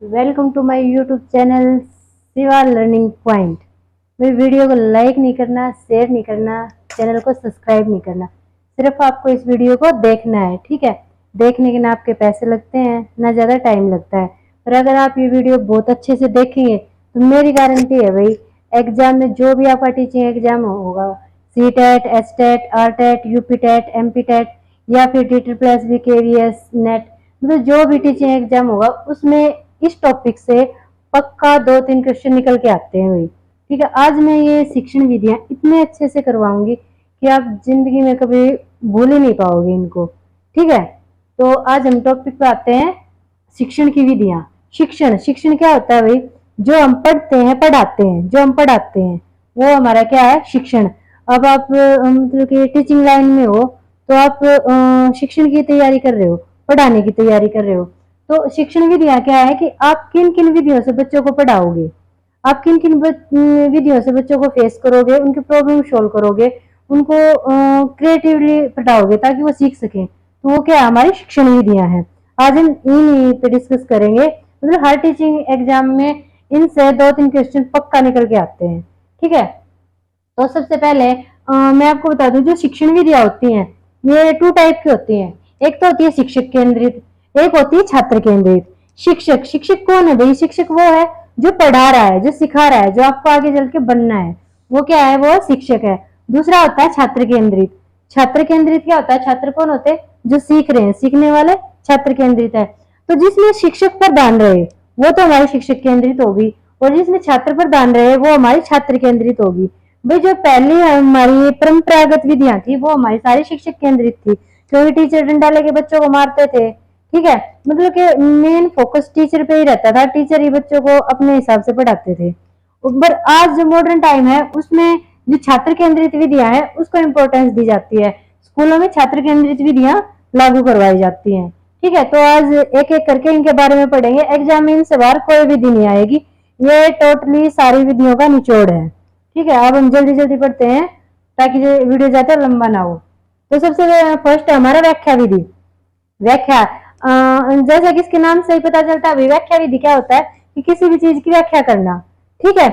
Welcome to my YouTube channel Shiva learning point. मेरी video को like नहीं करना, शेयर नहीं करना, चैनल को सब्सक्राइब नहीं करना। सिर्फ आपको इस वीडियो को देखना है, ठीक है। देखने के ना आपके पैसे लगते हैं, ना ज़्यादा टाइम लगता है। पर अगर आप ये वीडियो बहुत अच्छे से देखेंगे तो मेरी गारंटी है भाई, एग्जाम में जो भी आपका टीचिंग एग्जाम होगा, C TET, S TET, R TET, UP TET, MP TET या फिर टीटर प्लस भी, केवीएस, नेट, मतलब जो भी टीचिंग एग्जाम होगा उसमें इस टॉपिक से पक्का 2-3 क्वेश्चन निकल के आते हैं भाई, ठीक है। आज मैं ये शिक्षण विधियां इतने अच्छे से करवाऊंगी कि आप जिंदगी में कभी भूल ही नहीं पाओगे इनको, ठीक है। तो आज हम टॉपिक पे आते हैं, शिक्षण की विधियां। शिक्षण शिक्षण क्या होता है भाई? जो हम पढ़ते हैं, पढ़ाते हैं, जो हम पढ़ाते हैं वो हमारा क्या है? शिक्षण। अब आप मतलब कि टीचिंग लाइन में हो तो आप शिक्षण की तैयारी कर रहे हो, पढ़ाने की तैयारी कर रहे हो। तो शिक्षण विधियां क्या है कि आप किन किन विधियों से बच्चों को पढ़ाओगे, आप किन किन विधियों से बच्चों को फेस करोगे, उनकी प्रॉब्लम सोल्व करोगे, उनको क्रिएटिवली पढ़ाओगे ताकि वो सीख सकें। तो वो क्या हमारी शिक्षण विधियां हैं। आज हम इन पे डिस्कस करेंगे। मतलब हर टीचिंग एग्जाम में इनसे 2-3 क्वेश्चन पक्का निकल के आते हैं, ठीक है। तो सबसे पहले मैं आपको बता दूं, जो शिक्षण विधियां होती हैं ये 2 टाइप की होती हैं। एक तो होती है शिक्षक केंद्रित, एक होती है छात्र केंद्रित। शिक्षक शिक्षक कौन है भाई? शिक्षक वो है जो पढ़ा रहा है, जो सिखा रहा है, जो आपको आगे चल के बनना है, वो क्या है? वो शिक्षक है। दूसरा होता है छात्र केंद्रित। छात्र केंद्रित क्या होता है? छात्र कौन होते हैं? जो सीख रहे हैं, सीखने वाले छात्र केंद्रित है। तो जिसमें शिक्षक पर ध्यान रहे वो तो हमारी शिक्षक केंद्रित होगी, और जिसमें छात्र पर ध्यान रहे वो हमारी छात्र केंद्रित होगी। भाई जो पहली हमारी परंपरागत विधियां थी वो हमारी सारी शिक्षक केंद्रित थी, क्योंकि टीचर डंडा लेके बच्चों को मारते थे, ठीक है। मतलब कि मेन फोकस टीचर पे ही रहता था, टीचर ही बच्चों को अपने हिसाब से पढ़ाते थे। पर आज जो मॉडर्न टाइम है उसमें जो छात्र केंद्रित विधियां हैं उसको इम्पोर्टेंस दी जाती है। स्कूलों में छात्र केंद्रित विधियां लागू करवाई जाती हैं, ठीक है। तो आज एक एक करके इनके बारे में पढ़ेंगे। एग्जाम में इनसे बाहर कोई विधि नहीं आएगी, ये टोटली सारी विधियों का निचोड़ है, ठीक है। अब हम जल्दी जल्दी पढ़ते हैं ताकि जो वीडियो ज्यादा लंबा ना हो। तो सबसे फर्स्ट हमारा व्याख्या विधि। व्याख्या जैसा कि इसके नाम से ही पता चलता है, व्याख्या विधि क्या होता है कि किसी भी चीज की व्याख्या करना, ठीक है।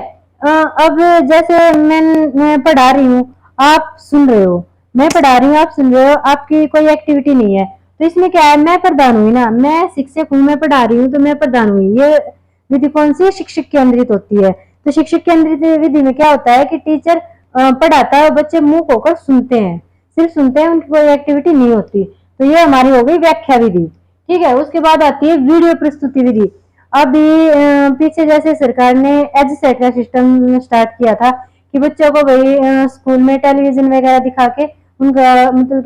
अब जैसे मैं पढ़ा रही हूँ, आप सुन रहे हो, मैं पढ़ा रही हूँ, आप सुन रहे हो, आपकी कोई एक्टिविटी नहीं है, तो इसमें क्या है? मैं प्रधान हुई ना, मैं शिक्षक हूँ, मैं पढ़ा रही हूँ तो मैं प्रधान हुई। ये विधि कौन सी है? शिक्षक केंद्रित होती है। तो शिक्षक केंद्रित विधि में क्या होता है कि टीचर पढ़ाता है और बच्चे मुंह होकर सुनते हैं, सिर्फ सुनते हैं, उनकी कोई एक्टिविटी नहीं होती। तो ये हमारी हो गई व्याख्या विधि, ठीक है। उसके बाद आती है वीडियो प्रस्तुति विधि। अभी पीछे जैसे सरकार ने एज सेट का सिस्टम स्टार्ट किया था कि बच्चों को भाई स्कूल में टेलीविजन वगैरह दिखा के उनका मतलब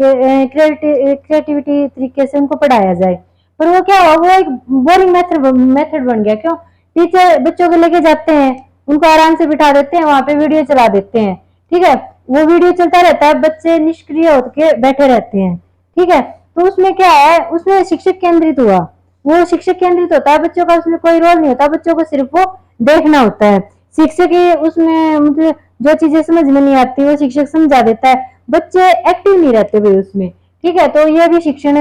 क्रिएटिविटी तरीके से उनको पढ़ाया जाए। पर वो क्या हुआ? वो एक बोरिंग मेथड बन गया। क्यों? टीचर बच्चों को लेके जाते हैं, उनको आराम से बिठा देते हैं, वहां पे वीडियो चला देते हैं, ठीक है। वो वीडियो चलता रहता है, बच्चे निष्क्रिय होकर बैठे रहते हैं, ठीक है। तो उसमें क्या है? उसमें शिक्षक केंद्रित हुआ, वो शिक्षक केंद्रित होता है, बच्चों का उसमें कोई रोल नहीं होता, बच्चों को सिर्फ वो देखना होता है। शिक्षक ही उसमें मतलब जो चीजें समझ में नहीं आती वो शिक्षक समझा देता है, बच्चे एक्टिव नहीं रहते भाई उसमें, ठीक है। तो ये भी शिक्षण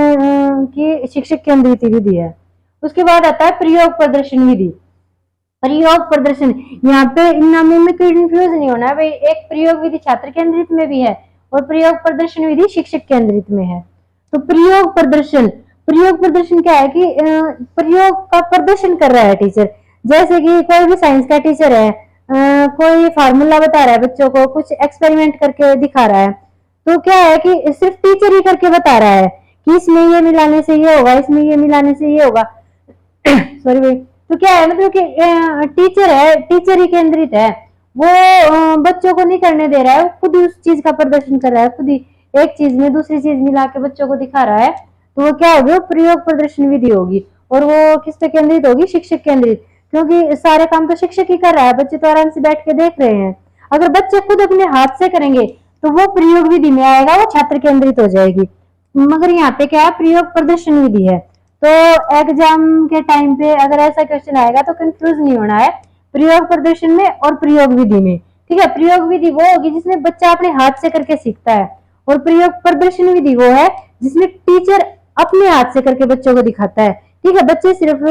की शिक्षक केंद्रित विधि है। उसके बाद आता है प्रयोग प्रदर्शन विधि। प्रयोग प्रदर्शन, यहाँ पे इन नामों में कोई कंफ्यूज नहीं होना है भाई। एक प्रयोग विधि छात्र केंद्रित में भी है और प्रयोग प्रदर्शन विधि शिक्षक केंद्रित में है। तो प्रयोग प्रदर्शन, प्रयोग प्रदर्शन क्या है कि प्रयोग का प्रदर्शन कर रहा है टीचर। जैसे कि कोई भी साइंस का टीचर है, कोई फार्मूला बता रहा है बच्चों को, कुछ एक्सपेरिमेंट करके दिखा रहा है, तो क्या है कि सिर्फ टीचर ही करके बता रहा है कि इसमें ये मिलाने से ये होगा, इसमें ये मिलाने से ये होगा सॉरी भाई। तो क्या है मतलब कि टीचर है, टीचर ही केंद्रित है, वो बच्चों को नहीं करने दे रहा है, खुद ही उस चीज का प्रदर्शन कर रहा है, खुद ही एक चीज में दूसरी चीज मिला के बच्चों को दिखा रहा है। तो वो क्या होगी? प्रयोग प्रदर्शन विधि होगी। और वो किस पे केंद्रित होगी? शिक्षक केंद्रित, क्योंकि सारे काम तो शिक्षक ही कर रहा है, बच्चे तो आराम से बैठ के देख रहे हैं। अगर बच्चे खुद अपने हाथ से करेंगे तो वो प्रयोग विधि में आएगा, वो छात्र केंद्रित हो जाएगी। मगर यहाँ पे क्या है? प्रयोग प्रदर्शन विधि है। तो एग्जाम के टाइम पे अगर ऐसा क्वेश्चन आएगा तो कंफ्यूज नहीं होना है प्रयोग प्रदर्शन में और प्रयोग विधि में, ठीक है। प्रयोग विधि वो होगी जिसमें बच्चा अपने हाथ से करके सीखता है, और प्रयोग प्रदर्शन विधि वो है जिसमें टीचर अपने हाथ से करके बच्चों को दिखाता है, ठीक है। बच्चे सिर्फ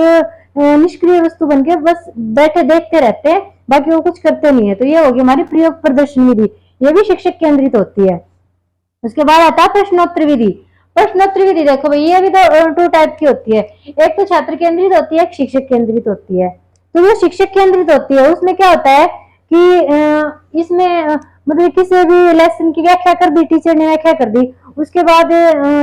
निष्क्रिय वस्तु बन के बस बैठे देखते रहते हैं, बाकी वो कुछ करते नहीं है। तो ये होगी हमारी प्रयोग प्रदर्शन विधि, ये भी शिक्षक केंद्रित होती है। उसके बाद आता है प्रश्नोत्तर विधि। प्रश्नोत्तर विधि देखो भाई, ये भी दो टाइप की होती है, एक तो छात्र केंद्रित होती है, एक शिक्षक केंद्रित होती है। तो जो शिक्षक केंद्रित होती है उसमें क्या होता है कि इसमें मतलब किसी भी लेसन की व्याख्या कर दी, टीचर ने व्याख्या कर दी, उसके बाद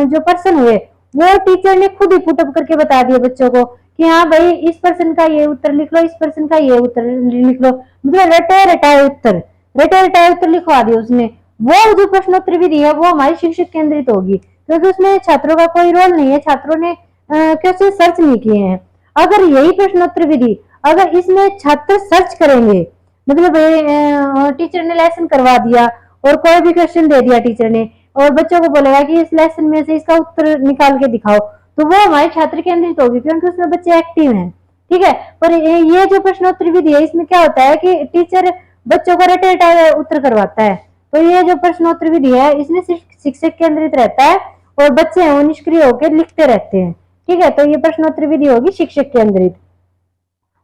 जो पर्सन हुए वो टीचर ने खुद ही पुटअप करके बता दिया बच्चों को कि हाँ भाई इस पर्सन का ये उत्तर लिख लो, इस पर्सन का ये उत्तर लिख लो, मतलब रटे रटाए उत्तर लिखवा दिया उसने। वो जो प्रश्नोत्तर विधि है वो हमारी शिक्षक केंद्रित होगी, क्योंकि उसमें छात्रों का कोई रोल नहीं है, छात्रों ने क्वेश्चन सर्च नहीं किए हैं। अगर यही प्रश्नोत्तर विधि, अगर इसमें छात्र सर्च करेंगे, मतलब टीचर ने लेसन करवा दिया और कोई भी क्वेश्चन दे दिया टीचर ने, और बच्चों को बोलेगा कि इस लेसन में से इसका उत्तर निकाल के दिखाओ, तो वो हमारे छात्र केंद्रित होगी, क्योंकि उसमें बच्चे एक्टिव हैं। ठीक है, पर ये जो प्रश्नोत्तर विधि है इसमें क्या होता है कि टीचर बच्चों को रटे रटाए उत्तर करवाता है। तो ये जो प्रश्नोत्तर विधि है इसमें सिर्फ शिक्षक केंद्रित रहता है और बच्चे हैं वो निष्क्रिय होकर लिखते रहते हैं। ठीक है, तो ये प्रश्नोत्तर विधि होगी शिक्षक केंद्रित।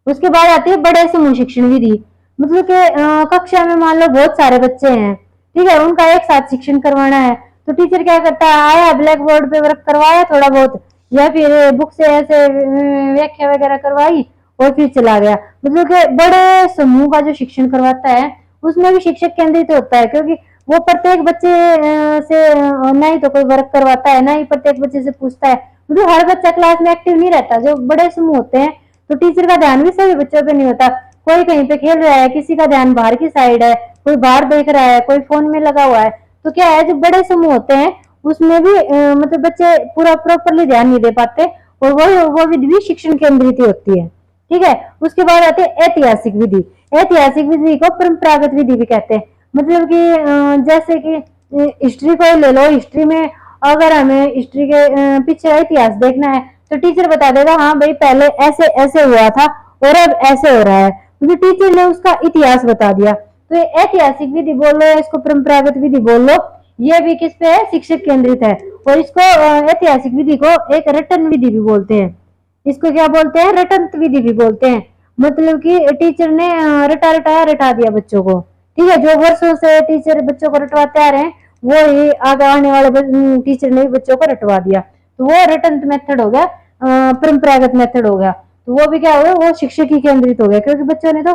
उसके बाद आती है बड़े समूह शिक्षण विधि, मतलब कि कक्षा में मान लो बहुत सारे बच्चे हैं, ठीक है, उनका एक साथ शिक्षण करवाना है, तो टीचर क्या करता है, आया ब्लैक बोर्ड पे वर्क करवाया थोड़ा बहुत, या फिर बुक से ऐसे व्याख्या वगैरह करवाई और फिर चला गया। मतलब कि बड़े समूह का जो शिक्षण करवाता है उसमें भी शिक्षक केंद्रित होता है, क्योंकि वो प्रत्येक बच्चे से ना ही तो कोई वर्क करवाता है, ना ही प्रत्येक बच्चे से पूछता है, मतलब हर बच्चा क्लास में एक्टिव नहीं रहता। जो बड़े समूह होते हैं तो टीचर का ध्यान भी सभी बच्चों पे नहीं होता, कोई कहीं पे खेल रहा है, किसी का ध्यान बाहर की साइड है, कोई बाहर देख रहा है, कोई फोन में लगा हुआ है। तो क्या है, जो बड़े समूह होते हैं उसमें भी मतलब बच्चे पूरा प्रॉपरली ध्यान नहीं दे पाते, और वो विधि भी शिक्षण केंद्रित होती है। ठीक है, उसके बाद आते हैं ऐतिहासिक विधि। ऐतिहासिक विधि को परंपरागत विधि भी कहते हैं, मतलब कि जैसे कि हिस्ट्री को ले लो, हिस्ट्री में अगर हमें हिस्ट्री के पीछे इतिहास देखना है तो टीचर बता देगा हाँ भाई पहले ऐसे ऐसे हुआ था और अब ऐसे हो रहा है, क्योंकि टीचर ने उसका इतिहास बता दिया। तो ये ऐतिहासिक विधि बोल लो या इसको परंपरागत विधि बोल लो, ये भी किस पे है, शिक्षक केंद्रित है। और इसको ऐतिहासिक विधि को एक रटन विधि भी बोलते हैं, इसको क्या बोलते हैं, रटंत विधि भी बोलते हैं। मतलब कि टीचर ने रटा दिया बच्चों को। ठीक है, जो वर्षों से टीचर बच्चों को रटवाते आ रहे हैं वो ही आगे आने वाले टीचर ने बच्चों को रटवा दिया, तो वो रटंत मेथड हो गया, परंपरागत मेथड हो गया। तो वो भी क्या हो गया, वो शिक्षक ही केंद्रित हो गया, क्योंकि बच्चों ने तो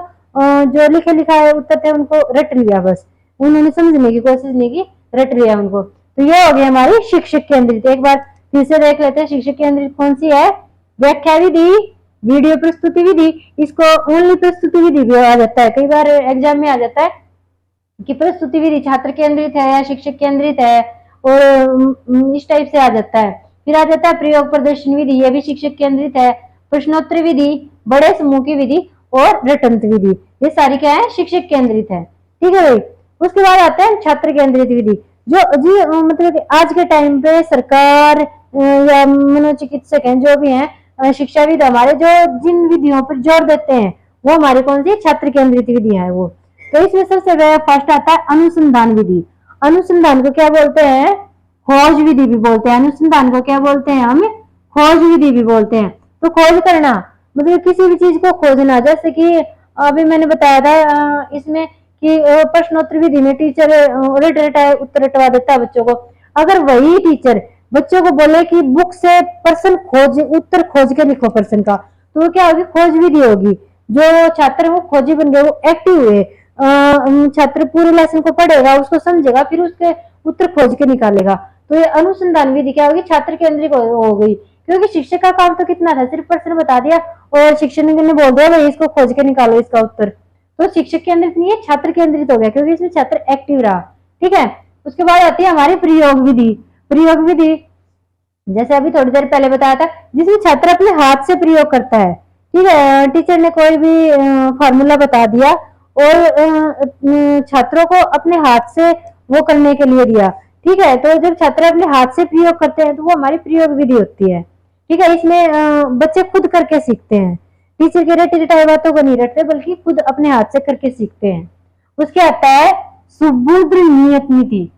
जो लिखे लिखा उत्तर थे उनको रट लिया, बस उन्होंने समझने की कोशिश नहीं की, रट लिया उनको। तो ये हो गया हमारी शिक्षक केंद्रित। एक बार फिर से देख लेते हैं शिक्षक केंद्रित कौन सी है। व्याख्या विधि, वीडियो प्रस्तुति विधि, इसको ओनली प्रस्तुति विधि भी आ जाता है, कई बार एग्जाम में आ जाता है कि प्रस्तुति विधि छात्र केंद्रित है या शिक्षक केंद्रित है, और इस टाइप से आ जाता है। फिर आ जाता है प्रयोग प्रदर्शन विधि, ये भी शिक्षक केंद्रित है। प्रश्नोत्तर विधि, बड़े समूह की विधि और रटंत विधि, ये सारी क्या है, शिक्षक केंद्रित है। ठीक है भाई, उसके बाद आता है छात्र केंद्रित विधि, जो जी मतलब आज के टाइम पे सरकार या मनोचिकित्सक हैं जो भी हैं, शिक्षाविद हमारे, जो जिन विधियों पर जोर देते हैं वो हमारी कौन सी छात्र केंद्रित विधियां हैं वो। तो इसमें सबसे फर्स्ट आता है अनुसंधान विधि। अनुसंधान को क्या बोलते हैं, खोज विधि भी बोलते हैं। अनुसंधान को क्या बोलते हैं हम, खोज विधि भी बोलते हैं। तो खोज करना मतलब किसी भी चीज को खोजना, जैसे कि अभी मैंने बताया था इसमें कि प्रश्नोत्तर विधि में टीचर उत्तर रटवा देता है बच्चों को। अगर वही टीचर बच्चों को बोले कि बुक से पर्सन खोज, उत्तर खोज के लिखो पर्सन का, तो वो क्या होगी, खोज विधि होगी। जो छात्र वो खोजी बन गए, वो एक्टिव हुए, छात्र पूरे लेसन को पढ़ेगा, उसको समझेगा, फिर उसके उत्तर खोज के निकालेगा। तो ये अनुसंधान विधि क्या होगी, छात्र केंद्रित हो गई, क्योंकि शिक्षक का काम तो कितना था, सिर्फ प्रश्न बता दिया और शिक्षक ने बोल दिया भाई इसको खोज के निकालो इसका उत्तर। तो शिक्षक केंद्रित नहीं है, छात्र केंद्रित हो गया, क्योंकि इसमें छात्र एक्टिव रहा। ठीक है, उसके बाद आती है हमारी प्रयोग विधि। प्रयोग विधि जैसे अभी थोड़ी देर पहले बताया था, जिसमें छात्र अपने हाथ से प्रयोग करता है। ठीक है, टीचर ने कोई भी फॉर्मूला बता दिया और छात्रों को अपने हाथ से वो करने के लिए दिया। ठीक है, तो जब छात्र अपने हाथ से प्रयोग करते हैं तो वो हमारी प्रयोग विधि होती है। ठीक है, इसमें बच्चे खुद करके सीखते हैं, टीचर के रटे रटाई बातों को नहीं रटते, बल्कि खुद अपने हाथ से करके सीखते हैं। उसके आता है सुबुद्ध नियत विधि।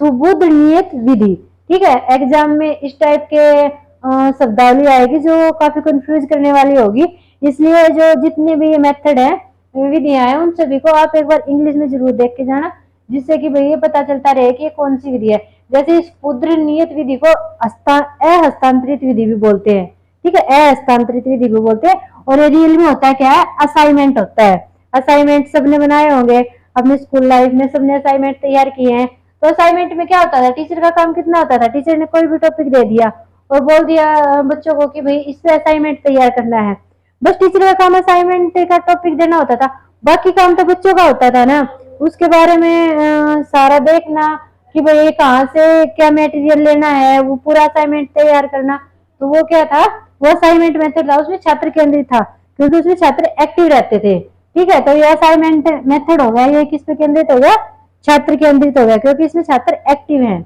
सुबुद्ध नियत विधि, ठीक है, एग्जाम में इस टाइप के शब्दावली आएगी जो काफी कंफ्यूज करने वाली होगी। इसलिए जो जितने भी ये मेथड है, विधियां हैं, उन सभी को आप एक बार इंग्लिश में जरूर देख के जाना, जिससे कि भाई ये पता चलता रहे कि ये कौन सी विधि है। जैसे इस क्षुद्र नियत विधि को अहस्तांतरित विधि भी बोलते हैं, ठीक है, अहस्तांतरित विधि भी बोलते हैं। और ये रियल में होता है क्या है, असाइनमेंट होता है। असाइनमेंट सबने बनाए होंगे अपने स्कूल लाइफ में, सबने असाइनमेंट तैयार किए हैं। तो असाइनमेंट में क्या होता था, टीचर का काम कितना होता था, टीचर ने कोई भी टॉपिक दे दिया और बोल दिया बच्चों को कि भाई इस पे असाइनमेंट तैयार करना है। बस टीचर का काम असाइनमेंट का टॉपिक देना होता था, बाकी काम तो बच्चों का होता था ना। उसके बारे में सारा देखना कि भाई कहाँ से क्या मटेरियल लेना है, वो पूरा असाइनमेंट तैयार करना। तो वो क्या था, वो असाइनमेंट मेथड था, उसमें छात्र केंद्रित था, क्योंकि उसमें छात्र एक्टिव रहते थे। ठीक है, तो ये असाइनमेंट मेथड हो गया, ये किस पे केंद्रित हो गया, छात्र केंद्रित हो गया, क्योंकि इसमें छात्र एक्टिव हैं।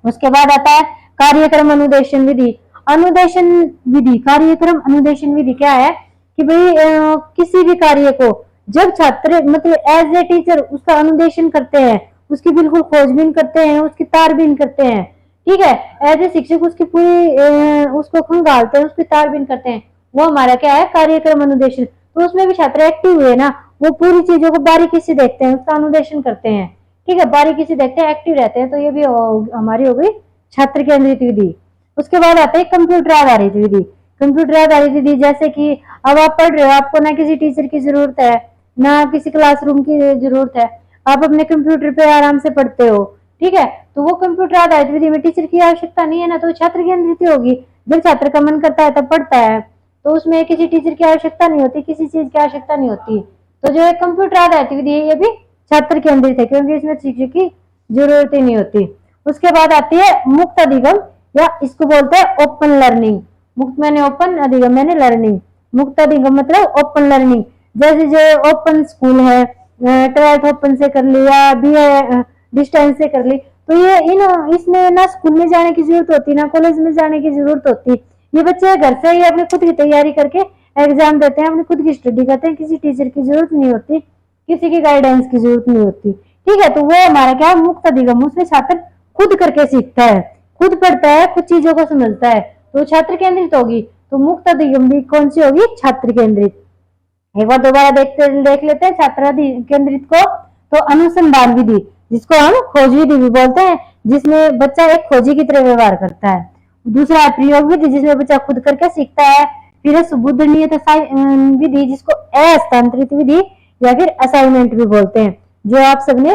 उसके बाद आता है कार्यक्रम अनुदेशन विधि। अनुदेशन विधि, कार्यक्रम अनुदेशन विधि क्या है कि भाई किसी भी कार्य को जब छात्र मतलब एज ए टीचर उसका अनुदेशन करते हैं, उसकी बिल्कुल खोजबीन करते हैं, उसकी तारबीन करते हैं, ठीक है, एज ए शिक्षक उसकी पूरी उसको खंगालते हैं, उसकी तारबीन करते हैं, वो हमारा क्या है, कार्यक्रम अनुदेशन। तो उसमें भी छात्र एक्टिव हुए ना, वो पूरी चीजों को बारीकी से देखते हैं, उसका अनुदेशन करते हैं, ठीक है, बारीकी से देखते हैं, एक्टिव रहते हैं। तो ये भी हमारी हो गई छात्र केंद्रित विधि। उसके बाद आते हैं कंप्यूटर आधारित विधि। कंप्यूटर आधारित विधि जैसे कि अब आप पढ़ रहे हो, आपको ना किसी टीचर की जरूरत है, ना किसी क्लासरूम की जरूरत है, आप अपने कंप्यूटर पे आराम से पढ़ते हो, ठीक है। तो वो कंप्यूटर आधारित विधि में टीचर की आवश्यकता नहीं है ना, तो छात्र केंद्रित होगी। जब छात्र का मन करता है तब पढ़ता है, तो उसमें किसी टीचर की आवश्यकता नहीं होती, किसी चीज की आवश्यकता नहीं होती। तो जो कंप्यूटर आधारित विधि है ये भी छात्र केंद्रित है, क्योंकि इसमें शिक्षक की जरूरत ही नहीं होती। उसके बाद आती है मुक्त अधिगम, या इसको बोलते हैं ओपन लर्निंग। मुक्त मैंने ओपन, अधिगम मैंने लर्निंग। मुक्त अधिगम मतलब ओपन लर्निंग। जैसे जो ओपन स्कूल है, 12th ओपन से कर लिया, BA डिस्टेंस से कर ली, तो ये इसमें ना स्कूल में जाने की जरूरत होती, ना कॉलेज में जाने की जरूरत होती। ये बच्चे घर से ही अपने खुद की तैयारी करके एग्जाम देते हैं, अपनी खुद की स्टडी करते हैं, किसी टीचर की जरूरत नहीं होती, किसी की गाइडेंस की जरूरत नहीं होती, ठीक है। तो वो हमारा क्या है, मुक्त अधिगम। उसमें छात्र खुद करके सीखता है, खुद पढ़ता है, खुद चीजों को समझता है, तो छात्र केंद्रित होगी। तो मुक्त अधिगम भी कौन सी होगी, छात्र केंद्रित। एक बार दोबारा देख लेते हैं छात्र केंद्रित को। तो अनुसंधान विधि, जिसको हम खोज विधि भी बोलते हैं, जिसमें बच्चा एक खोजी की तरह व्यवहार करता है। दूसरा है प्रयोग विधि, जिसमें बच्चा खुद करके सीखता है। फिर है सुबुद्ध नियत विधि, जिसको अहस्तांतरित विधि या फिर असाइनमेंट भी बोलते हैं, जो आप सबने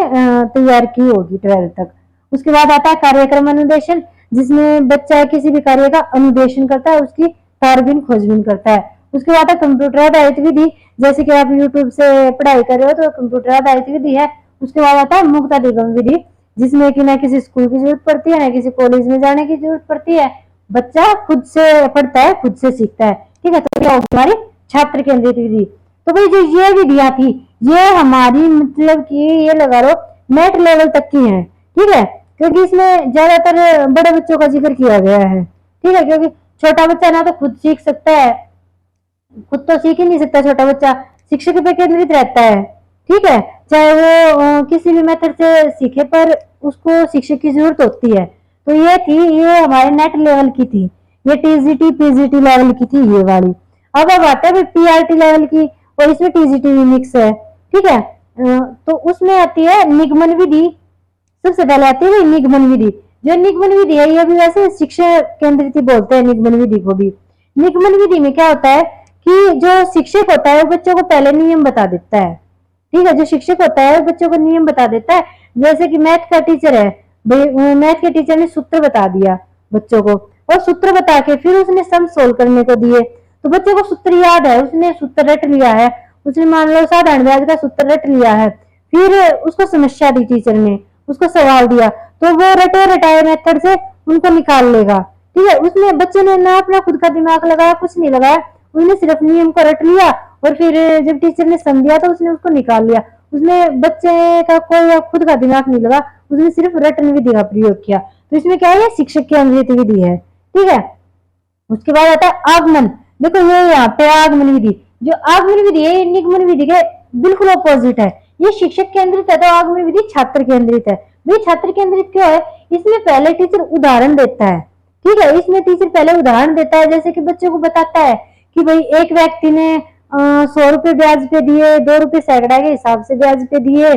तैयार की होगी 12th तक। उसके बाद आता है कार्यक्रम अनुदेशन, जिसमें बच्चा किसी भी कार्य का अनुदेशन करता है, उसकी तारबीन खोजबीन करता है। उसके बाद है कंप्यूटर आधारित विधि, जैसे कि आप यूट्यूब से पढ़ाई कर रहे हो तो कंप्यूटर आधारित विधि है। उसके बाद आता है मुक्त अधिगम विधि, जिसमें कि ना किसी स्कूल की जरूरत पड़ती है, ना किसी कॉलेज में जाने की जरूरत पड़ती है, बच्चा खुद से पढ़ता है, खुद से सीखता है, ठीक है। तो क्या होगी हमारी छात्र केंद्रित विधि। तो भाई जो ये विधियां थी, ये हमारी मतलब कि ये लगा लो नेट लेवल तक की है, ठीक है, क्योंकि इसमें ज्यादातर बड़े बच्चों का जिक्र किया गया है, ठीक है, क्योंकि छोटा बच्चा ना तो खुद सीख सकता है, खुद तो सीख ही नहीं सकता छोटा बच्चा, शिक्षक पे केंद्रित रहता है, ठीक है, चाहे वो किसी भी मेथड से सीखे, पर उसको शिक्षक की जरूरत होती है। तो ये थी, ये हमारे नेट लेवल की थी, ये TGT PGT लेवल की थी ये वाली। अब आते हैं PRT लेवल की, और इसमें TGT भी मिक्स है, ठीक है। तो उसमें आती है निगमन विधि। सबसे पहले आती है निगमन विधि। जो निगमन विधि है ये भी वैसे शिक्षा केंद्रित ही बोलते हैं निगमन विधि को भी। निगमन विधि में क्या होता है कि जो शिक्षक होता है वो बच्चों को पहले नियम बता देता है, ठीक है, जो शिक्षक होता है वो बच्चों को नियम बता देता है। जैसे कि मैथ का टीचर है, मैथ के टीचर ने सूत्र बता दिया बच्चों को, और सूत्र बता के फिर उसने सम सोल्व करने को दिए, तो बच्चों को सूत्र याद है, उसने सूत्र रट लिया है, उसने मान लो साधारण ब्याज का सूत्र रट लिया है, फिर उसको समस्या दी टीचर ने, उसको सवाल दिया, तो वो रटे रटाए मेथड से उनको निकाल लेगा, ठीक है। उसने बच्चे ने ना अपना खुद का दिमाग लगाया, कुछ नहीं लगाया, उसने सिर्फ नियम को रट लिया, और फिर जब टीचर ने सम दिया तो उसने उसको निकाल लिया। उसने बच्चे का कोई खुद का दिमाग नहीं लगा, उसने सिर्फ रटन विधि का प्रयोग किया। तो इसमें क्या है, शिक्षक की अनुदेश विधि है, ठीक है। उसके बाद आता है आगमन। देखो ये यहाँ पे आगमन विधि, जो आगमन विधि है निगमन विधि के बिल्कुल अपोजिट है। ये शिक्षक केंद्रित है, तो आगमन विधि छात्र केंद्रित है। भाई छात्र केंद्रित क्यों है, इसमें पहले टीचर उदाहरण देता है, ठीक है। इसमें टीचर पहले उदाहरण देता है, जैसे कि बच्चों को बताता है कि भाई एक व्यक्ति ने 100 रुपए ब्याज पे दिए, 2 रुपए सैकड़ा के हिसाब से ब्याज पे दिए,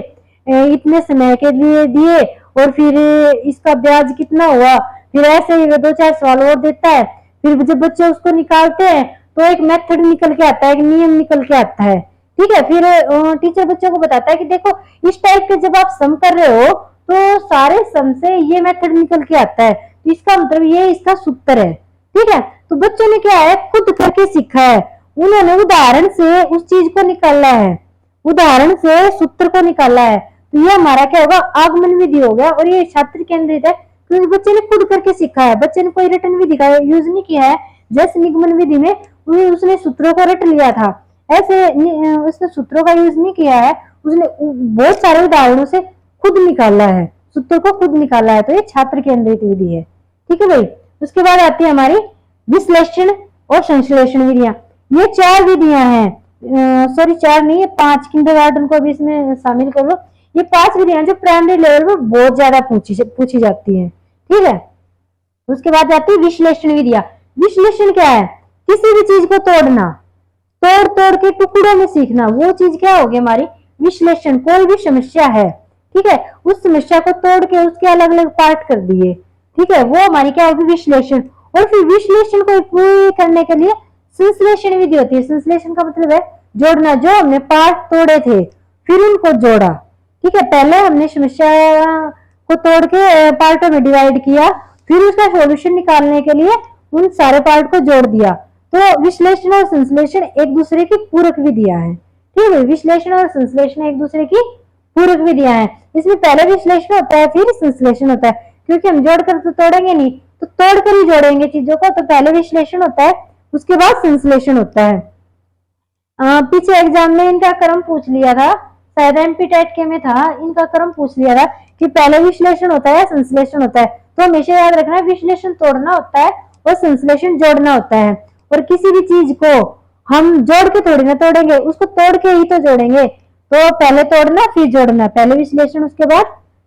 इतने समय के लिए दिए, और फिर इसका ब्याज कितना हुआ। फिर ऐसे ही 2-4 सवाल और देता है। फिर जब बच्चे उसको निकालते हैं तो एक मेथड निकल के आता है, एक नियम निकल के आता है। ठीक है। फिर टीचर बच्चों को बताता है कि देखो इस टाइप के जब आप सम कर रहे हो तो सारे सम से ये मेथड निकल के आता है, तो इसका मतलब ये इसका सूत्र है। ठीक है। तो बच्चों ने क्या है, खुद करके सीखा है। उन्होंने उदाहरण से उस चीज को निकाला है, उदाहरण से सूत्र को निकाला है। तो ये हमारा क्या होगा, आगमन विधि हो गया। और ये छात्र केंद्रित है क्योंकि बच्चे ने खुद करके सीखा है, बच्चे ने कोई रटन विधि का यूज नहीं किया है। जैसे निगमन विधि में उसने सूत्रों को रट लिया था, ऐसे उसने सूत्रों का यूज नहीं किया है, उसने बहुत सारे उदाहरणों से खुद निकाला है, सूत्र को खुद निकाला है। तो ये छात्र केंद्रित विधि है। ठीक है भाई। उसके बाद आती है हमारी विश्लेषण और संश्लेषण विधियां। ये 4 विधियां हैं, सॉरी 4 नहीं, ये 5, किंडरगार्टन को भी इसमें शामिल कर लो। ये 5 विधियां जो प्राइमरी लेवल पर बहुत ज्यादा पूछी जाती है। ठीक है। उसके बाद आती है विश्लेषण विधियां। विश्लेषण क्या है, किसी भी चीज को तोड़ना, तोड़ तोड़ के टुकड़ों में सीखना, वो चीज क्या होगी हमारी विश्लेषण। कोई भी समस्या है, ठीक है, उस समस्या को तोड़ के उसके अलग अलग पार्ट कर दिए, ठीक है, वो हमारी क्या होगी विश्लेषण। और फिर विश्लेषण को पूरी करने के लिए संश्लेषण विधि होती है। संश्लेषण का मतलब है जोड़ना, जो हमने पार्ट तोड़े थे फिर उनको जोड़ा। ठीक है। पहले हमने समस्या को तोड़ के पार्टों में डिवाइड किया, फिर उसका सॉल्यूशन निकालने के लिए उन सारे पार्ट को जोड़ दिया। तो विश्लेषण और संश्लेषण एक दूसरे की पूरक विधियां हैं। ठीक है। विश्लेषण और संश्लेषण एक दूसरे की पूरक विधियां हैं। इसमें पहले विश्लेषण होता है फिर संश्लेषण होता है, क्योंकि हम जोड़कर तो तोड़ेंगे नहीं, तो तोड़कर ही जोड़ेंगे चीजों को। तो पहले विश्लेषण होता है, उसके बाद संश्लेषण होता है। पीछे एग्जाम में इनका क्रम पूछ लिया था, शायद एमपी टेट के में था, इनका क्रम पूछ लिया था कि पहले विश्लेषण होता है संश्लेषण होता है। तो हमेशा याद रखना, विश्लेषण तोड़ना होता है और संश्लेषण जोड़ना होता है। और किसी भी चीज को हम जोड़ के थोड़ी ना तोड़ेंगे, उसको तोड़ के ही तो जोड़ेंगे। तो पहले तोड़ना फिर जोड़ना, पहले विश्लेषण उसके बाद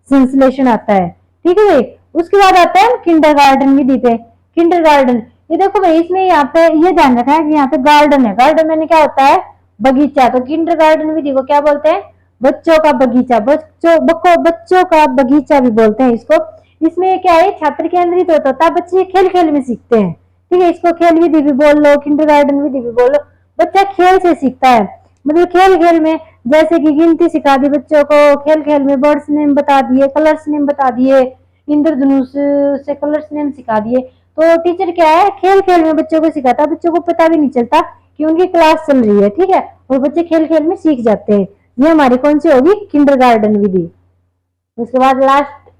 संश्लेषण आता है। ठीक है भाई। उसके बाद आता है किंडरगार्टन विधि पे। किंडरगार्टन, ये देखो भाई, इसमें यहाँ पे ये ध्यान रखना है कि यहाँ पे गार्डन है, गार्डन में क्या होता है बगीचा। तो किंडरगार्टन विधि को क्या बोलते हैं, बच्चों का बगीचा, बच्चों का बगीचा भी बोलते हैं इसको। इसमें क्या है, छात्र केंद्रित होता है, बच्चे खेल खेल में सीखते हैं। ठीक है। इसको खेल विधि भी बोल लो, किंडरगार्टन विधि भी बोल लो। बच्चा खेल से सीखता है, मतलब खेल खेल में, जैसे कि गिनती सिखा दी बच्चों को, खेल खेल में बर्ड्स नेम बता दिए, कलर्स नेम बता दिए, इंद्रधनुष से कलर्स नेम सिखा दिए। तो टीचर क्या है, खेल खेल में बच्चों को सिखाता है, बच्चों को पता भी नहीं चलता कि उनकी क्लास चल रही है। ठीक है। और बच्चे खेल खेल में सीख जाते हैं। ये हमारी कौन सी होगी, किंडरगार्टन विधि। उसके बाद लास्ट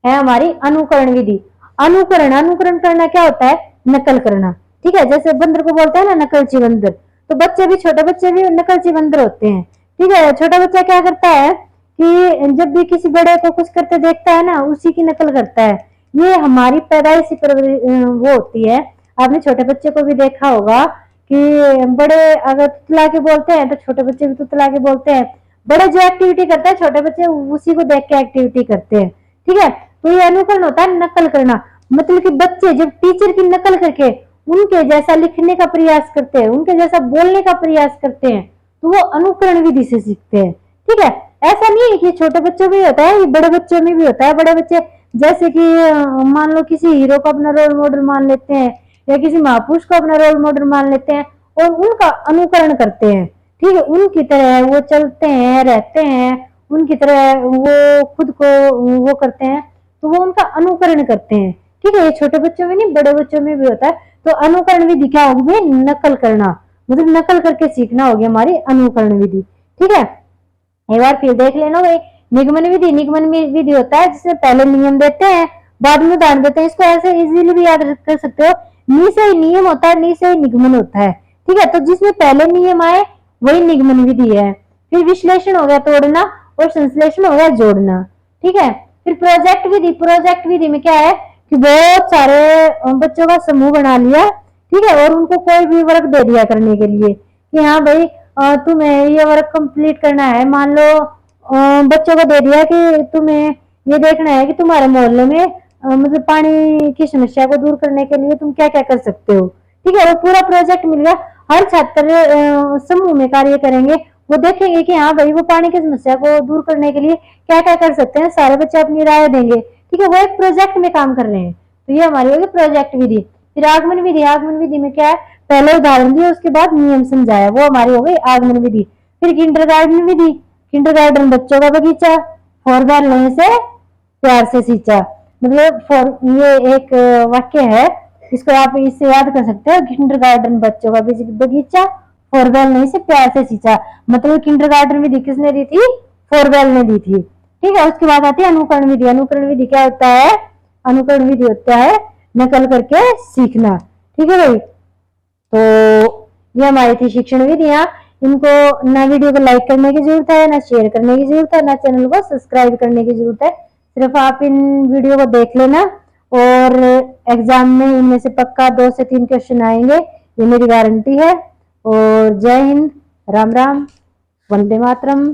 है हमारी अनुकरण विधि। अनुकरण, अनुकरण करना क्या होता है, नकल करना। ठीक है। जैसे बंदर को बोलते हैं ना नकलची बंदर, तो बच्चे भी, छोटे बच्चे भी नकलची बंदर होते हैं। ठीक है। छोटा बच्चा क्या करता है कि जब भी किसी बड़े को कुछ करते देखता है ना, उसी की नकल करता है। ये हमारी पैदाइशी वो होती है। आपने छोटे बच्चे को भी देखा होगा कि बड़े अगर तुतला के बोलते हैं तो छोटे बच्चे भी तुतला के बोलते हैं। बड़े जो एक्टिविटी करते हैं छोटे बच्चे उसी को देख के एक्टिविटी करते हैं। ठीक है। तो ये अनुकरण होता है, नकल करना। मतलब कि बच्चे जब टीचर की नकल करके उनके जैसा लिखने का प्रयास करते हैं, उनके जैसा बोलने का प्रयास करते हैं, तो वो अनुकरण विधि से सीखते हैं। ठीक है। ऐसा नहीं है कि छोटे बच्चों में होता है, ये बड़े बच्चों में भी होता है। बड़े बच्चे जैसे कि मान लो किसी हीरो को अपना रोल मॉडल मान लेते हैं, या किसी महापुरुष को अपना रोल मॉडल मान लेते हैं और उनका अनुकरण करते हैं। ठीक है। उनकी तरह वो चलते हैं, रहते हैं, उनकी तरह वो खुद को वो करते हैं, तो वो उनका अनुकरण करते हैं। ठीक है। ये छोटे बच्चों में नहीं, बड़े बच्चों में भी होता है। तो अनुकरण विधि क्या होगी, नकल करना, मतलब नकल करके सीखना होगी हमारी अनुकरण विधि। ठीक है। एक बार फिर देख लेना भाई, निगमन विधि। निगमन विधि होता है जिसमें पहले नियम देते हैं, बाद में उदाहरण देते हैं। इसको ऐसे इजीली भी याद कर सकते हो, नी से ही नियम होता है, नी से ही निगमन होता है। ठीक है। तो जिसमें पहले नियम आए वही निगमन विधि है। फिर विश्लेषण हो गया तोड़ना, और संश्लेषण हो गया जोड़ना। ठीक है। फिर प्रोजेक्ट विधि। प्रोजेक्ट विधि में क्या है कि बहुत सारे बच्चों का समूह बना लिया, ठीक है, और उनको कोई भी वर्क दे दिया करने के लिए कि हाँ भाई तुम्हें ये वर्क कंप्लीट करना है। मान लो बच्चों को दे दिया कि तुम्हें ये देखना है कि तुम्हारे मोहल्ले में मतलब पानी की समस्या को दूर करने के लिए तुम क्या क्या कर सकते हो। ठीक है, वो पूरा प्रोजेक्ट मिलेगा। हर छात्र समूह में कार्य करेंगे, वो देखेंगे कि हाँ भाई वो पानी की समस्या को दूर करने के लिए क्या क्या कर सकते हैं, सारे बच्चे अपनी राय देंगे। ठीक है, वो एक प्रोजेक्ट में काम कर रहे हैं, तो ये हमारी होगी प्रोजेक्ट विधि। फिर आगमन विधि, आगमन विधि में क्या है, पहले उदाहरण दिया उसके बाद नियम समझाया, वो हमारी हो गई आगमन विधि। फिर किंडरगार्टन विधि, किंडरगार्टन बच्चों का बगीचा, फॉरवेल लेने से प्यार से सींचा। मतलब ये एक वाक्य है, इसको आप इससे याद कर सकते हो, किंडरगार्टन बच्चों का बगीचा, फॉरवेल ने इसे प्यार से सींचा। मतलब किंडरगार्टन विधि किसने दी थी, फॉरवेल ने दी थी। ठीक है, उसके बाद आती है अनुकरण विधि। अनुकरण विधि क्या होता है, अनुकरण विधि होता है नकल करके सीखना। ठीक है भाई, तो ये हमारी थी शिक्षण विधियां। इनको ना वीडियो को लाइक करने की जरूरत है, ना शेयर करने की जरूरत है, ना चैनल को सब्सक्राइब करने की जरूरत है। सिर्फ आप इन वीडियो को देख लेना, और एग्जाम में इनमें से पक्का 2 से 3 क्वेश्चन आएंगे, ये मेरी गारंटी है। और जय हिंद, राम राम, वंदे मातरम।